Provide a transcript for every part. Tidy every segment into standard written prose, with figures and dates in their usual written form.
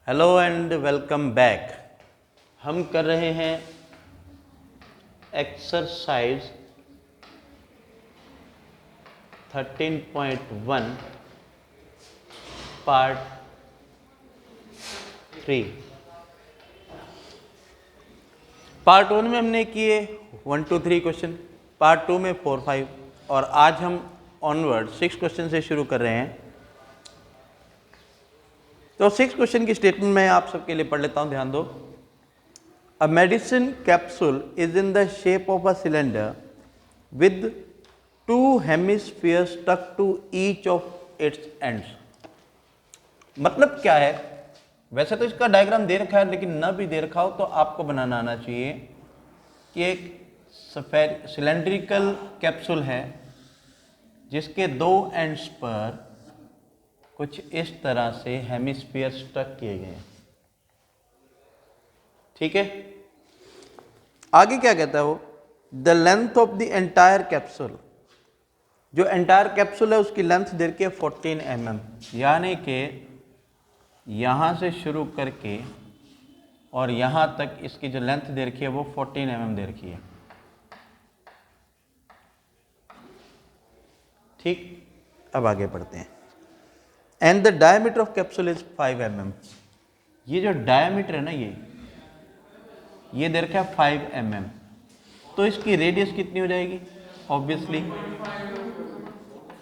Hello and welcome back. हम कर रहे हैं एक्सरसाइज 13.1 पार्ट 3। पार्ट 1 में हमने किए 1 2 3 क्वेश्चन, पार्ट 2 में 4 5 और आज हम ऑनवर्ड 6 क्वेश्चन से शुरू कर रहे हैं। तो 6 क्वेश्चन की स्टेटमेंट मैं आप सबके लिए पढ़ लेता हूं, ध्यान दो। A medicine capsule is in the shape of a cylinder with 2 hemispheres stuck to each of its ends. मतलब क्या है? वैसे तो इसका डायग्राम दे रखा है, लेकिन न भी दे रखा हो तो आपको बनाना आना चाहिए कि एक सिलेंड्रिकल कैप्सूल है जिसके 2 एंड्स पर कुछ इस तरह से हेमिस्फीयर स्टक किए गए हैं। ठीक है, आगे क्या कहता है वो? The length of the entire capsule, जो एंटायर कैप्सूल है उसकी लेंथ दे रखी है 14 mm, यानी कि यहां से शुरू करके और यहां तक इसकी जो लेंथ दे रखी है वो 14 mm दे रखी है। ठीक, अब आगे बढ़ते हैं। And the diameter of capsule is 5 mm। ये जो डायमीटर है ना, ये दे रखा है 5 mm, तो इसकी रेडियस कितनी हो जाएगी? ऑब्वियसली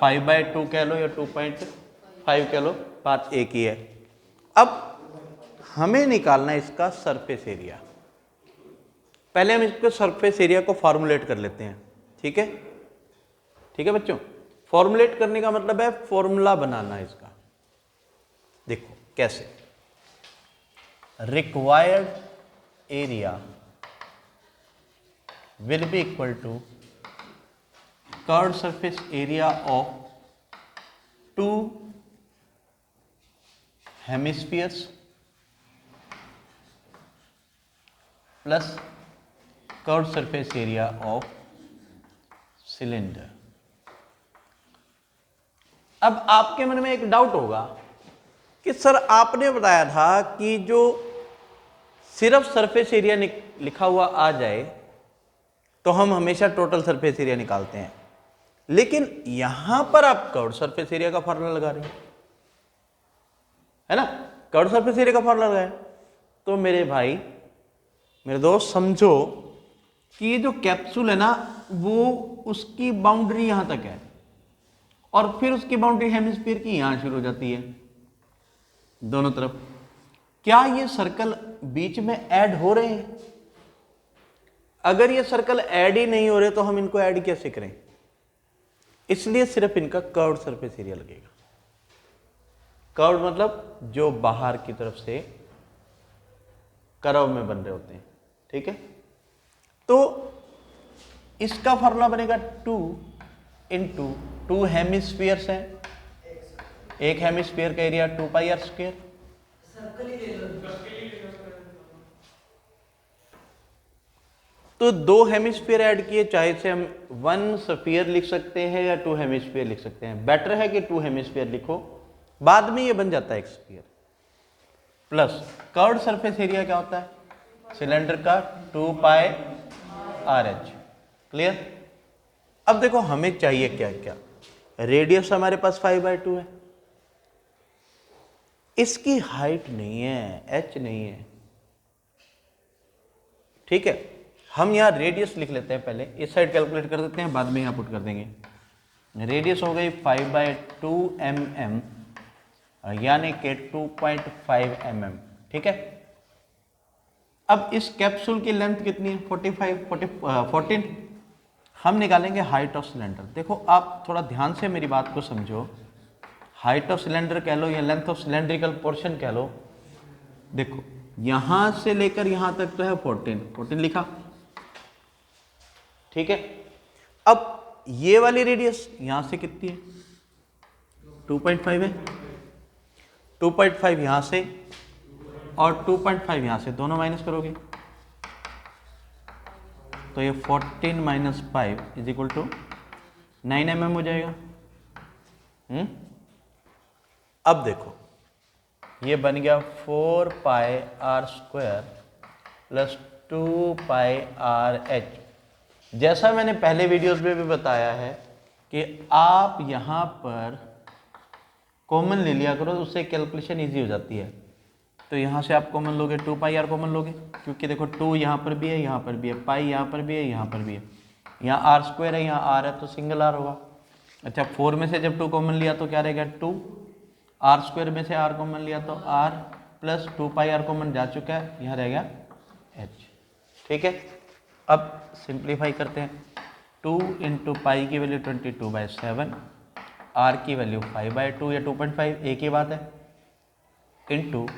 5/2 कह लो या 2.5 कह लो, बात एक ही है। अब हमें निकालना है इसका सरफेस एरिया। पहले हम इसको सरफेस एरिया को फॉर्मुलेट कर लेते हैं। ठीक है, ठीक है बच्चों, फॉर्मुलेट करने का मतलब है फॉर्मूला बनाना है इसका। देखो कैसे, required area will be equal to curved surface area of 2 hemispheres plus curved surface area of cylinder। अब आपके मन में एक डाउट होगा कि सर आपने बताया था कि जो सिर्फ सरफेस एरिया लिखा हुआ आ जाए तो हम हमेशा टोटल सरफेस एरिया निकालते हैं, लेकिन यहां पर आप कर्व्ड सरफेस एरिया का फॉर्मूला लगा रहे हैं, है ना? कर्व्ड सरफेस एरिया का फॉर्मूला लगाया, तो मेरे भाई मेरे दोस्त समझो कि ये जो कैप्सूल है ना, वो उसकी बाउंड्री यहां तक है और फिर उसकी बाउंड्री हेमिस्फीयर की यहां शुरू हो जाती है दोनों तरफ। क्या ये सर्कल बीच में ऐड हो रहे हैं? अगर ये सर्कल ऐड ही नहीं हो रहे तो हम इनको ऐड कैसे करें? इसलिए सिर्फ इनका कर्व्ड सरफेस एरिया लगेगा। कर्व्ड मतलब जो बाहर की तरफ से कर्व में बन रहे होते हैं। ठीक है, तो इसका फॉर्मूला बनेगा 2 × 2 हेमिस्फीयर्स है, एक हेमिस्फीयर का एरिया 2πr²। तो 2 हेमिस्फीयर ऐड किए, चाहे से हम 1 स्फीयर लिख सकते हैं या 2 हेमिस्फीयर लिख सकते हैं। बेटर है कि 2 हेमिस्फीयर लिखो, बाद में ये बन जाता है एक sphere. Plus curved surface area क्या होता है? सिलेंडर का 2πRh। क्लियर? अब देखो हमें चाहिए क्या क्या। रेडियस हमारे पास 5/2 है, इसकी हाइट नहीं है, h नहीं है। ठीक है, हम यहां रेडियस लिख लेते हैं, पहले इस साइड कैलकुलेट कर देते हैं, बाद में यहां पुट कर देंगे। रेडियस हो गई 5/2 mm, यानी कि 2.5 mm। ठीक है, अब इस कैप्सूल की लेंथ कितनी है? 14। हम निकालेंगे हाइट ऑफ सिलेंडर। देखो आप थोड़ा ध्यान से मेरी बात को समझो, हाइट ऑफ सिलेंडर कह लो या लेंथ ऑफ सिलेंड्रिकल पोर्शन कह लो। देखो यहां से लेकर यहां तक तो है 14 लिखा। ठीक है, अब ये वाली रेडियस यहां से कितनी है? 2.5 है। 2.5 यहां से और 2.5 यहां से, दोनों माइनस करोगे तो ये 14 - 5 = 9 mm हो जाएगा। अब देखो ये बन गया 4 pi r square plus 2 pi r h. जैसा मैंने पहले वीडियोस में भी बताया है कि आप यहाँ पर कॉमन ले लिया करो, उससे कैलकुलेशन इजी हो जाती है। तो यहाँ से आप कॉमन लोगे, 2 पाई आर कॉमन लोगे, क्योंकि देखो 2 यहाँ पर भी है, यहाँ पर भी है, पाई यहाँ पर भी है, यहाँ पर भी है, यहाँ आर स्क्वायर है, यहाँ आर है, तो सिंगल आर होगा। अच्छा 4 में से जब 2 कॉमन लिया तो क्या रहेगा 2, आर स्क्वायर में से आर कॉमन लिया तो r plus 2 pi r common जा चुका है, यहाँ रहेगा एच। ठीक है, अब सिंप्लीफाई करते हैं। 2 इंटू पाई की वैल्यू 22/7, आर की वैल्यू 5/2 या 2.5 एक ही बात है, इंटू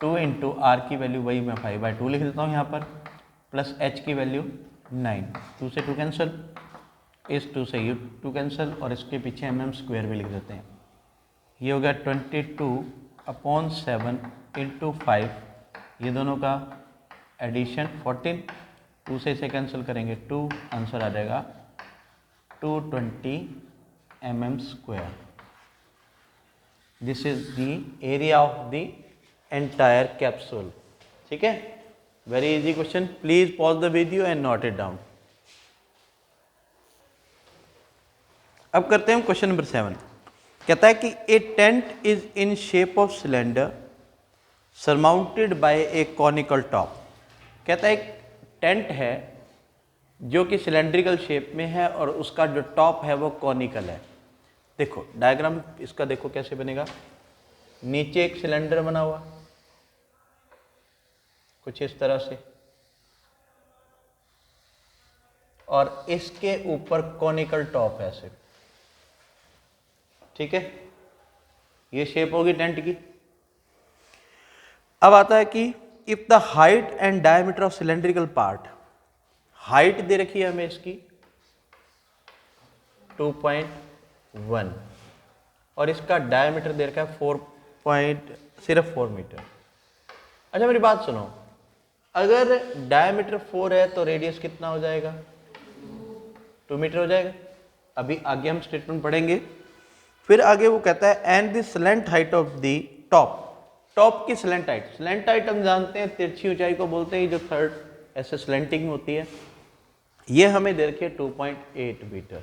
2 इंटू आर की वैल्यू वही मैं 5/2 लिख देता हूँ यहाँ पर, प्लस एच की वैल्यू 9, 2 से 2 कैंसिल, इस 2 से ये 2 कैंसिल, और इसके पीछे mm स्क्वायर भी लिख देते हैं। ये हो गया 22/7 इंटू 5, ये दोनों का एडिशन 14, 2 से इसे कैंसिल करेंगे 2, आंसर आ जाएगा 220 mm square. This is the area of the entire capsule. ठीक है, very easy question, please pause the video and note it down. अब करते हैं क्वेश्चन नंबर 7। कहता है कि a tent is in shape of cylinder surmounted by a conical top. कहता है एक टेंट है जो कि सिलेंड्रिकल शेप में है और उसका जो टॉप है वो कॉनिकल है। देखो डायग्राम इसका देखो कैसे बनेगा, नीचे एक सिलेंडर बना हुआ कुछ इस तरह से, और इसके ऊपर कॉनिकल टॉप है ऐसे। ठीक है, ये शेप होगी टेंट की। अब आता है कि if the height and diameter of cylindrical part, height दे रखी है हमें इसकी 2.1 और इसका डायमीटर दे रखा है सिर्फ 4 मीटर। अच्छा मेरी बात सुनो, अगर डायमीटर 4 है तो रेडियस कितना हो जाएगा, 2 मीटर हो जाएगा। अभी आगे हम स्टेटमेंट पढ़ेंगे। फिर आगे वो कहता है and the slant height of the top, top की स्लैंट हाइट, स्लैंट हाइट हम जानते हैं तिरछी ऊंचाई को बोलते हैं, जो थर्ड ऐसे स्लैंटिंग में होती है, ये हमें दे रखी है 2.8 मीटर।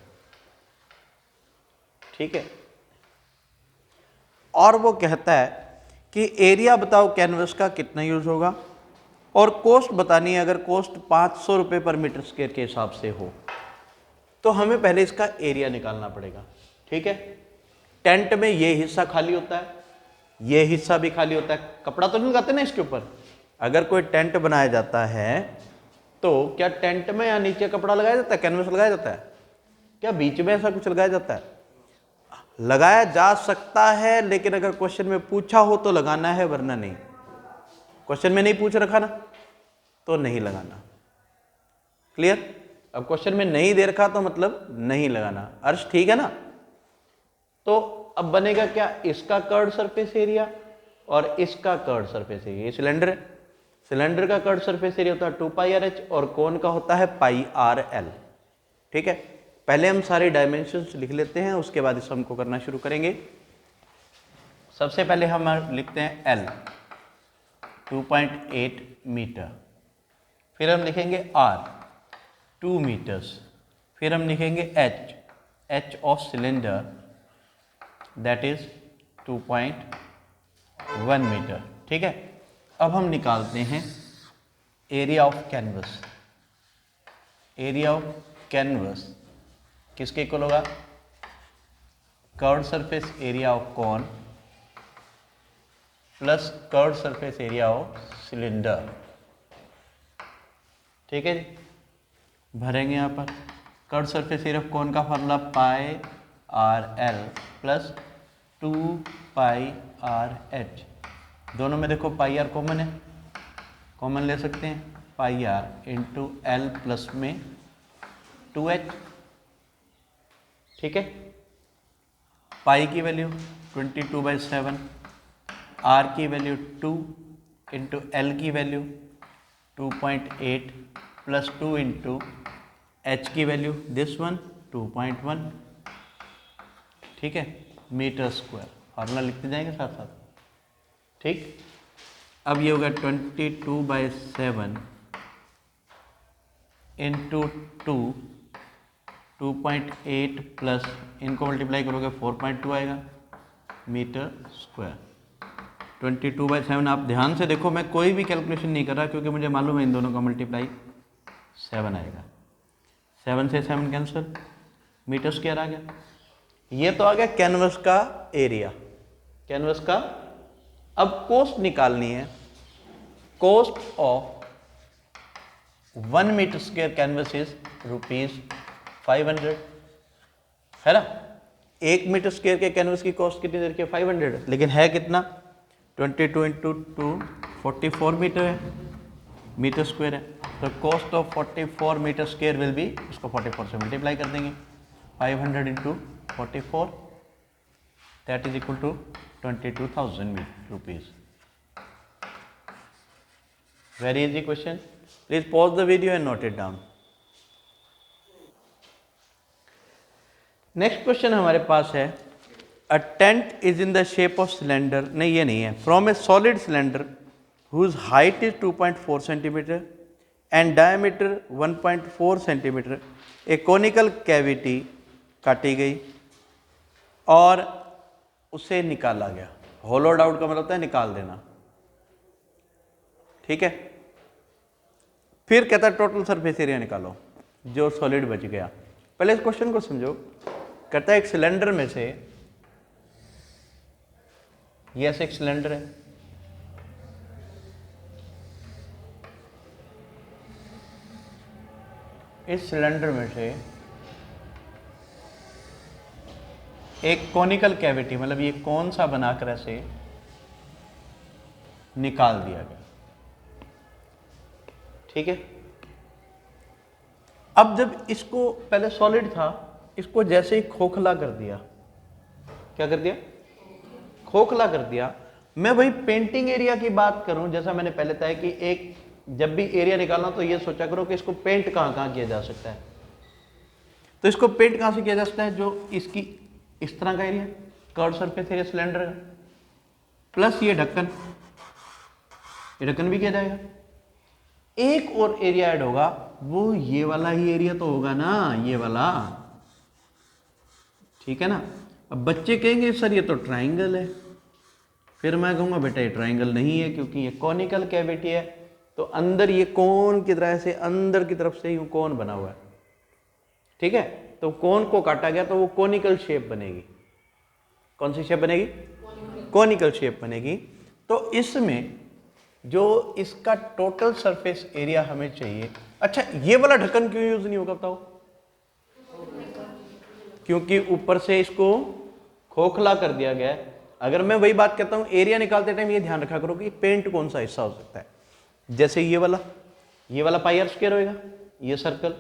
ठीक है, और वो कहता है कि एरिया बताओ कैनवस का कितना यूज होगा, और कॉस्ट बतानी है। अगर कॉस्ट 500 रुपये पर मीटर स्क्वायर के हिसाब से हो तो हमें पहले इसका एरिया निकालना पड़ेगा। ठीक है, टेंट में ये हिस्सा खाली होता है, ये हिस्सा भी खाली होता है, कपड़ा तो नहीं लगाते ना इसके ऊपर। अगर कोई टेंट बनाया जाता है तो क्या टेंट में या नीचे कपड़ा लगाया जाता है, कैनवस लगाया जाता है, क्या बीच में ऐसा कुछ लगाया जाता है? लगाया जा सकता है, लेकिन अगर क्वेश्चन में पूछा हो तो लगाना है, वरना नहीं। क्वेश्चन में नहीं पूछ रखा ना तो नहीं लगाना। क्लियर? अब क्वेश्चन में नहीं दे रखा तो मतलब नहीं लगाना। अर्श ठीक है ना? तो अब बनेगा क्या, इसका कर्ड सरफेस एरिया और इसका कर्ड सरफेस एरिया। ये सिलेंडर है, सिलेंडर का कर्ड सरफेस एरिया होता है 2 पाई आर एच और कोन का होता है पाई आर एल। ठीक है, पहले हम सारे डायमेंशंस लिख लेते हैं, उसके बाद इस सम को करना शुरू करेंगे। सबसे पहले हम लिखते हैं एल 2.8 मीटर, फिर हम लिखेंगे आर 2 मीटर्स, फिर हम लिखेंगे h of cylinder that is 2.1 metre. ठीक है, अब हम निकालते हैं area of canvas. Area of canvas किसके इक्वल होगा, curved surface area of cone plus curved surface area of cylinder. ठीक है जी, भरेंगे यहाँ पर curved surface area of cone का formula pi r l plus 2 pi r h. दोनों में देखो पाई आर कॉमन है, कॉमन ले सकते हैं, पाई आर इंटू एल प्लस में 2h। ठीक है, पाई की वैल्यू 22/7, आर की वैल्यू 2 इंटू एल की वैल्यू 2.8 प्लस 2 इंटू एच की वैल्यू दिस वन 2.1। ठीक है, मीटर स्क्वायर, फार्मूला लिखते जाएंगे साथ साथ। ठीक, अब ये होगा 22/7 इंटू 2.8 प्लस इनको मल्टीप्लाई करोगे 4.2 आएगा मीटर स्क्वायर। 22/7 आप ध्यान से देखो, मैं कोई भी कैलकुलेशन नहीं कर रहा क्योंकि मुझे मालूम है इन दोनों का मल्टीप्लाई 7 आएगा। 7 से 7 कैंसिल, मीटर स्क्वायर आ गया। ये तो आ गया कैनवस का एरिया, कैनवस का। अब कॉस्ट निकालनी है, cost of 1 metre square canvas is ₹500, है ना। 1 मीटर स्क्वायर के कैनवस की कॉस्ट कितनी देर की है? 500, लेकिन है कितना? 22 इंटू 2 44 मीटर है, मीटर स्क्वायर है। तो cost of 44 metre square will be, उसको 44 से मल्टीप्लाई कर देंगे, 500 into 44 that is equal to 22,000 rupees. Very easy question, please pause the video and note it down. Next question हमारे पास है, a tent is in the shape of cylinder, नहीं ये नहीं है, from a solid cylinder whose height is 2.4 centimetre and diameter 1.4 centimetre, a conical cavity काटी गई और उसे निकाला गया। होलोड आउट का मतलब होता है निकाल देना, ठीक है। फिर कहता है टोटल सरफेस एरिया निकालो जो सॉलिड बच गया। पहले इस क्वेश्चन को समझो। कहता है एक सिलेंडर में से, ये ऐसे एक सिलेंडर है, इस सिलेंडर में से एक कोनिकल कैविटी, मतलब ये कौन सा बनाकर ऐसे निकाल दिया गया, ठीक है। अब जब इसको, पहले सॉलिड था, इसको जैसे ही खोखला कर दिया, क्या कर दिया? खोखला कर दिया। मैं वही पेंटिंग एरिया की बात करूं, जैसा मैंने पहले तय कि एक जब भी एरिया निकालना तो ये सोचा करो कि इसको पेंट कहां कहां किया जा सकता है। तो इसको पेंट कहां से किया जा सकता है? जो इसकी इस तरह का area, curve surface area cylinder का, प्लस ये ढक्कन, ये ढक्कन भी किया जाएगा। एक और एरिया ऐड होगा, वो ये वाला ही एरिया तो होगा ना, ये वाला, ठीक है ना। अब बच्चे कहेंगे सर ये तो ट्राइंगल है, फिर मैं कहूँगा बेटा ये ट्राइंगल नहीं है क्योंकि ये कॉनिकल कैविटी है, तो अंदर ये कोन की तरह से अंदर की तरफ से यूँ कोन बना हुआ है, ठीक है। तो कोन को काटा गया तो वो कोनिकल शेप बनेगी। कौन सी शेप बनेगी? कोनिकल शेप बनेगी। तो इसमें जो इसका टोटल सरफेस एरिया हमें चाहिए। अच्छा, ये वाला ढक्कन क्यों यूज नहीं होगा बताओ? क्योंकि ऊपर से इसको खोखला कर दिया गया है। अगर मैं वही बात कहता हूं, एरिया निकालते टाइम ये ध्यान रखा करो कि पेंट कौन सा हिस्सा हो सकता है। जैसे ये वाला पाई आर स्क्वायर होएगा, ये सर्कल,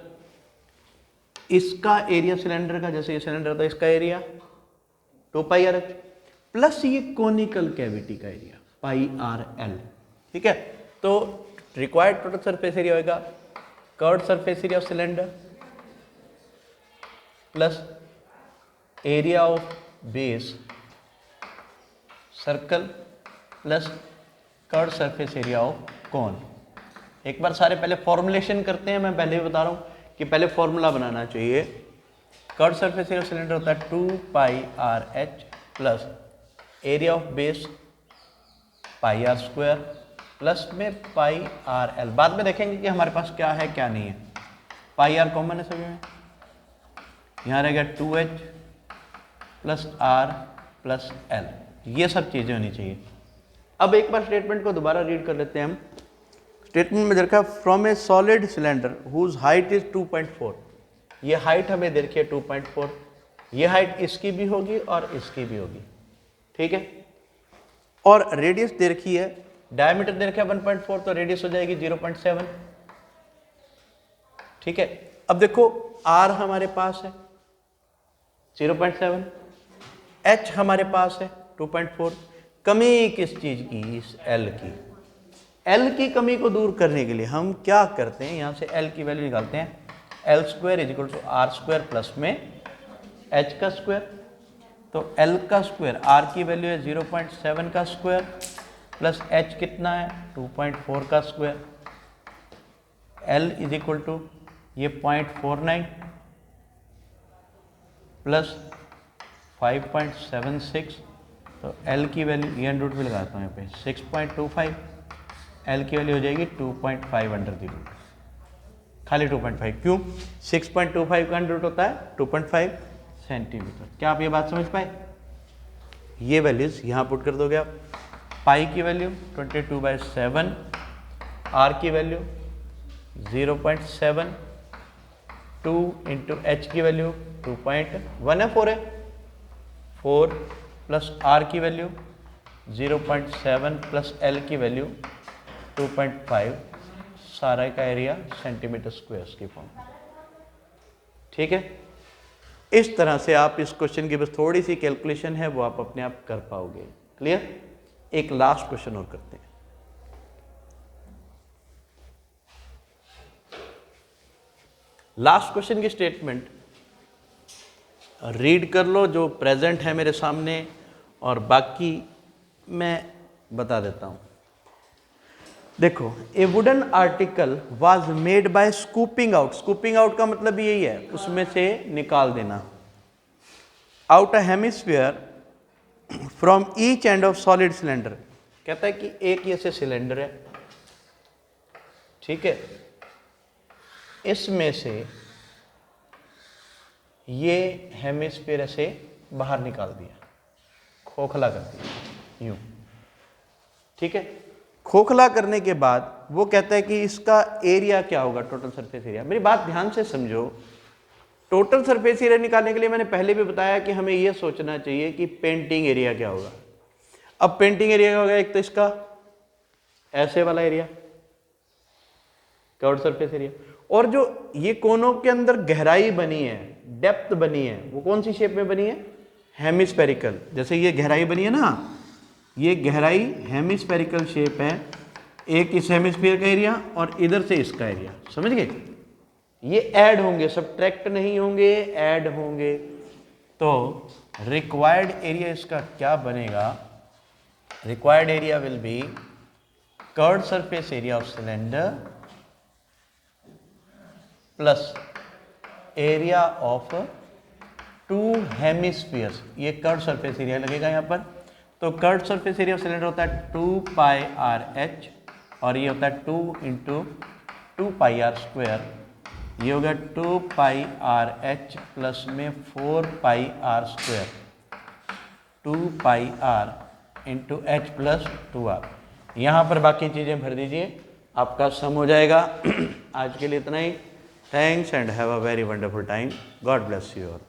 इसका एरिया सिलेंडर का, जैसे ये सिलेंडर था इसका एरिया 2πr प्लस ये कोनिकल कैविटी का एरिया πrl, ठीक है। तो रिक्वायर्ड टोटल सरफेस एरिया होगा curved surface area of cylinder plus area of base circle plus curved surface area of कोन। एक बार सारे पहले फॉर्मुलेशन करते हैं। मैं पहले भी बता रहा हूं कि पहले फॉर्मूला बनाना चाहिए। कर्व्ड सरफेस एरिया सिलेंडर होता है 2πrh plus area of base πr square plus में πrl। बाद में देखेंगे कि हमारे पास क्या है क्या नहीं है। πr कॉमन है सभी में, यहाँ रहेगा 2h plus r plus l, ये सब चीज़ें होनी चाहिए। अब एक बार स्टेटमेंट को दोबारा रीड कर लेते हैं हम। स्टेटमेंट में देखा from a solid cylinder whose height is 2.4, ये हाइट हमें दे रखी है 2.4, ये हाइट इसकी भी होगी और इसकी भी होगी, ठीक है। और रेडियस दे रखी है, डायमीटर दे रखा है 1.4, तो रेडियस हो जाएगी 0.7, ठीक है। अब देखो r हमारे पास है 0.7, h हमारे पास है 2.4, कमी किस चीज की? इस l की। l की कमी को दूर करने के लिए हम क्या करते हैं, यहां से l की वैल्यू निकालते हैं, l square is equal to r square plus में h का स्क्वायर। तो l का स्क्वायर, r की वैल्यू है 0.7 का स्क्वायर प्लस h कितना है 2.4 का square, l is equal to ये 0.49 प्लस 5.76, तो l की वैल्यू ये अंडर रूट पे लगाता हूँ यहाँ पे 6.25, l की वैल्यू हो जाएगी 2.5 अंडर द रूट, खाली 2.5, क्यों 6.25 का अंडर रूट होता है 2.5 सेंटीमीटर। क्या आप ये बात समझ पाए? ये वैल्यूज यहाँ पुट कर दोगे आप, पाई की वैल्यू 22/7, आर की वैल्यू 0.7, 2 इंटू एच की वैल्यू 2.1 है, 4 प्लस आर की वैल्यू 0.7 प्लस एल की वैल्यू 2.5, सारा का एरिया सेंटीमीटर स्क्वायर की फॉर्म। ठीक है, इस तरह से आप इस क्वेश्चन की बस थोड़ी सी कैलकुलेशन है वो आप अपने आप कर पाओगे। क्लियर? एक लास्ट क्वेश्चन और करते हैं। लास्ट क्वेश्चन की स्टेटमेंट रीड कर लो जो प्रेजेंट है मेरे सामने, और बाकी मैं बता देता हूं। देखो, ए wooden article was made by scooping out, scooping out का मतलब यही है उसमें से निकाल देना, out a hemisphere from each end of solid cylinder. कहता है कि एक ये से सिलेंडर है, ठीक है, इसमें से ये हेमिस्फीयर से बाहर निकाल दिया, खोखला कर दिया यूं, ठीक है। खोखला करने के बाद वो कहता है कि इसका एरिया क्या होगा, टोटल सरफेस एरिया। मेरी बात ध्यान से समझो, टोटल सरफेस एरिया निकालने के लिए मैंने पहले भी बताया कि हमें यह सोचना चाहिए कि पेंटिंग एरिया क्या होगा। अब पेंटिंग एरिया क्या होगा, एक तो इसका ऐसे वाला एरिया कर्व्ड सरफेस एरिया, और जो ये कोनों के अंदर गहराई बनी है, डेप्थ बनी है, वो कौन सी शेप में बनी है, हेमिस्फेरिकल। जैसे ये गहराई बनी है ना, ये गहराई हेमिस्फेरिकल शेप है, एक इस हेमिस्फीयर का एरिया और इधर से इसका एरिया, समझ गए। ये ऐड होंगे, सब्ट्रैक्ट नहीं होंगे, ऐड होंगे। तो रिक्वायर्ड एरिया इसका क्या बनेगा, required area will be curved surface area of cylinder plus area of to hemispheres. ये कर्व्ड सरफेस एरिया लगेगा यहाँ पर। तो curved surface area of cylinder होता है 2πr/h और ये होता है 2 × 2πr²। ये होगा 2πr/h प्लस में 4πr², 2πr × h plus 2r। यहाँ पर बाकी चीज़ें भर दीजिए, आपका सम हो जाएगा। आज के लिए इतना ही। Thanks and have a very wonderful time. God bless you all.